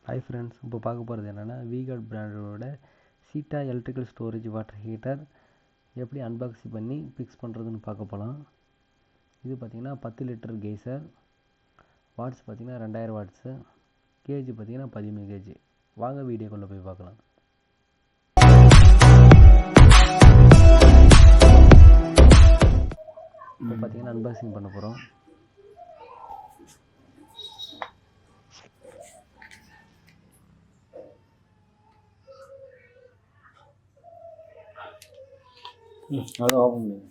Hi friends, இப்போ பார்க்க போகிறது என்னென்னா V.Guard பிராண்டோட சீட்டா எலக்ட்ரிக்கல் ஸ்டோரேஜ் வாட்டர் ஹீட்டர் எப்படி அன்பாக்சிங் பண்ணி ஃபிக்ஸ் பண்ணுறதுன்னு பார்க்க போகலாம். இது பார்த்திங்கன்னா 10 லிட்டர் கெய்சர், வாட்ஸ் பார்த்திங்கன்னா 2000 வாட்ஸு, கேஜி பார்த்திங்கன்னா 13 கேஜி. வாங்க வீடியோக்குள்ளே போய் பார்க்கலாம். இப்போ பார்த்திங்கன்னா அன்பாக்சிங் பண்ண போகிறோம். அது ஓப்பன் பண்ணுங்க.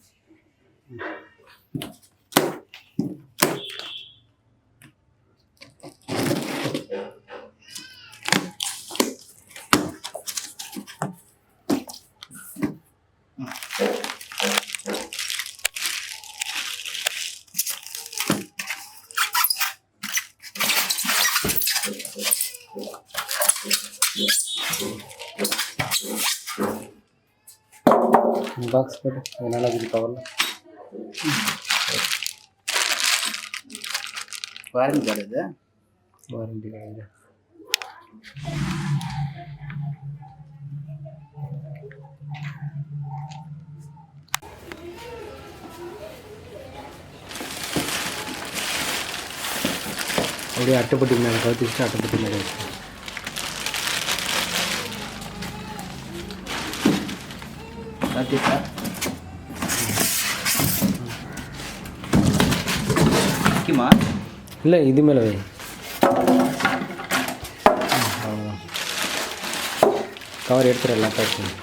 பாக்ஸ் போட்டு அதனால் இது கவரில் வாரண்டி கார்டு இது. வாரண்டி கார்டு அப்படியே அட்டைப்பட்டி மேலே கவுத்திட்டு அட்டைப்பட்டி மேலே வச்சு முக்கியமா இல்லை, இது மேலே வை. அவ்வளோதான், கவர் எடுத்துடலாம். பேக் பண்ணி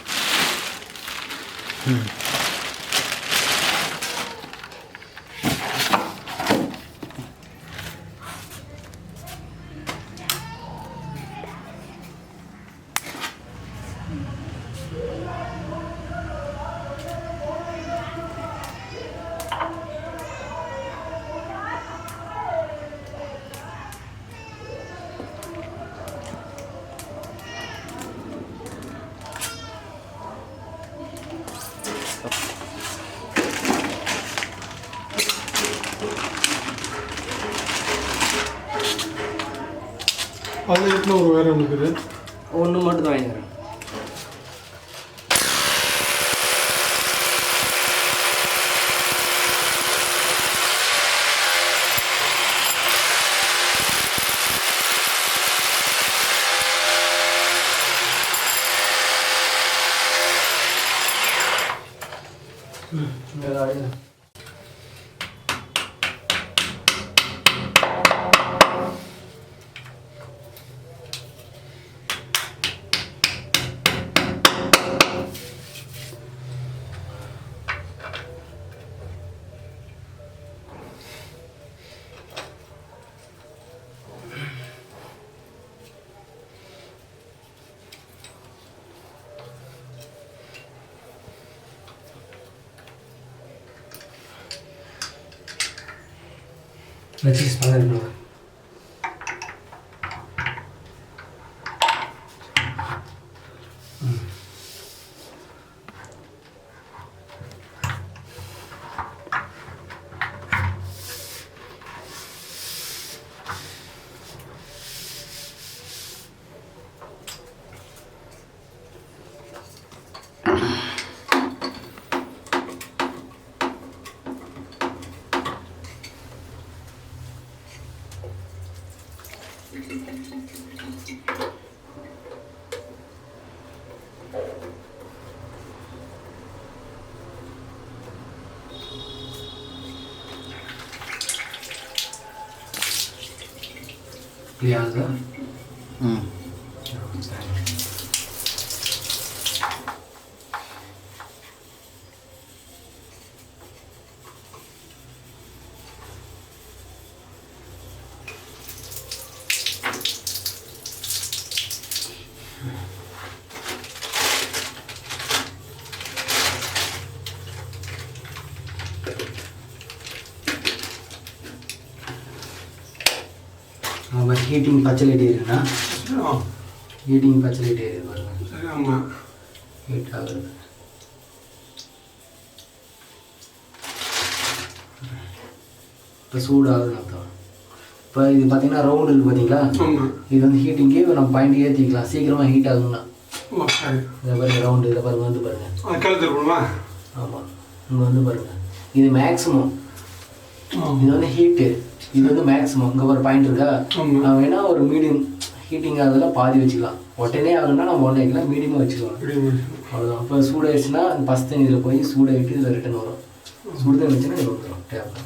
அது எத்தனை ஒரு வேறு இருக்குது? ஒன்று மட்டும் தான் வாங்கிக்கிறேன். வச்சு பண்ணணும். क्लियर ஹீட்டிங் ஃபெசிலிட்டி இருக்குண்ணா. ஹீட்டிங் ஃபெசிலிட்டி இருக்குது பாருங்கள். சரி, ஆமாம், ஹீட் ஆகுது. இப்போ சூடாகுது அர்த்தம். இப்போ இது பார்த்தீங்கன்னா ரவுண்டு இருக்குது பார்த்தீங்களா, இது வந்து ஹீட்டிங்கு நம்ம பாயிண்ட் ஏற்றிக்கலாம், சீக்கிரமாக ஹீட் ஆகுங்கண்ணா. இதை பாருங்க ரவுண்டு, இதை பாருங்க வந்து பாருங்கள். ஆமாம், இங்கே வந்து பாருங்கள், இது மேக்ஸிமம், இது வந்து ஹீட்டு, இது வந்து மேக்ஸிமம். இங்கே ஒரு பாயிண்ட் இருக்கா, நான் வேணால் ஒரு மீடியம் ஹீட்டிங் ஆகுதுலாம் பாதி வச்சுக்கலாம். உடனே ஆகுதுன்னா நம்ம ஒன்றே வைக்கலாம், மீடியமாக வச்சுக்கலாம். அவ்வளோதான். இப்போ சூடாயிடுச்சுன்னா பஸ்ட் தண்ணியில் போய் சூடாகிட்டு இதில் ரிட்டன் வரும். சுடு தண்ணி வச்சுன்னா இது வந்துடும் டேப்.